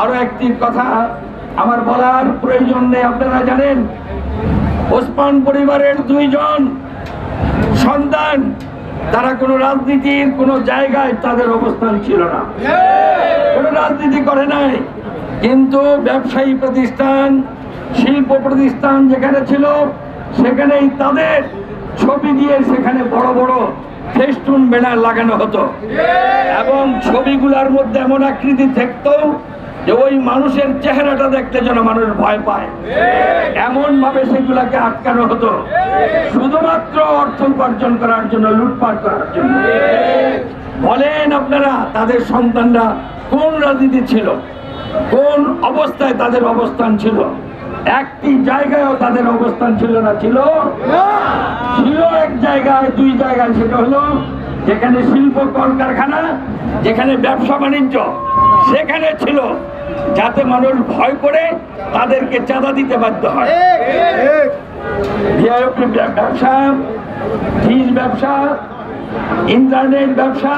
আরো একটি কথা আমার বলার প্রয়োজন নেই। আপনারা জানেন ওসমান পরিবারের দুইজন সন্তান, তারা কোনো রাজনীতির কোনো জায়গায় তাদের অবস্থান ছিল না, কোনো রাজনীতি করে নাই, কিন্তু ব্যবসায়ী প্রতিষ্ঠান, শিল্প প্রতিষ্ঠান যেখানে ছিল সেখানেই তাদের ছবি দিয়ে সেখানে বড় বড় ফেস্টুন ব্যানার লাগানো হতো এবং ছবিগুলোর মধ্যে এমন আকৃতি থাকতো যে ওই মানুষের চেহারাটা দেখতে যেন মানুষ ভয় পায়, এমন ভাবে সেগুলাকে আটকানো হতো শুধুমাত্র অর্থ উপার্জন করার জন্য, লুটপাট করার জন্য। বলেন আপনারা তাদের সন্তানরা কোন রাজনীতি ছিল, কোন অবস্থায় তাদের অবস্থান ছিল? একটি জায়গায়ও তাদের অবস্থান ছিল না, ছিল এক জায়গায়, দুই জায়গায়। সেটা হলো যেখানে শিল্প কলকারখানা, যেখানে ব্যবসা বাণিজ্য, সেখানে ছিল, যাতে মানুষ ভয় করে তাদেরকে চাঁদা দিতে বাধ্য হয়। ব্যবসা, ফিজ ব্যবসা, ইন্টারনেট ব্যবসা,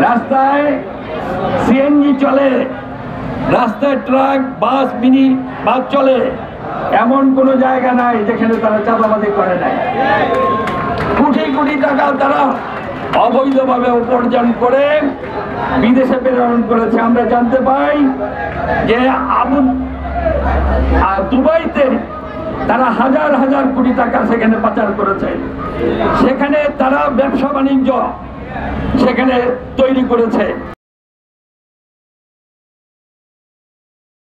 রাস্তায় সিএনজি চলে, রাস্তায় ট্রাক, বাস, মিনি বাস চলে, এমন কোনো জায়গা নাই যেখানে তারা চাঁদাবাজি করে নাই। কোটি কোটি টাকা তারা অবৈধভাবে উপার্জন করে বিদেশে প্রেরণ করেছে। আমরা জানতে পাই যে দুবাইতে তারা হাজার হাজার কোটি টাকা সেখানে পাচার করেছে, সেখানে তারা ব্যবসা বাণিজ্য সেখানে তৈরি করেছে।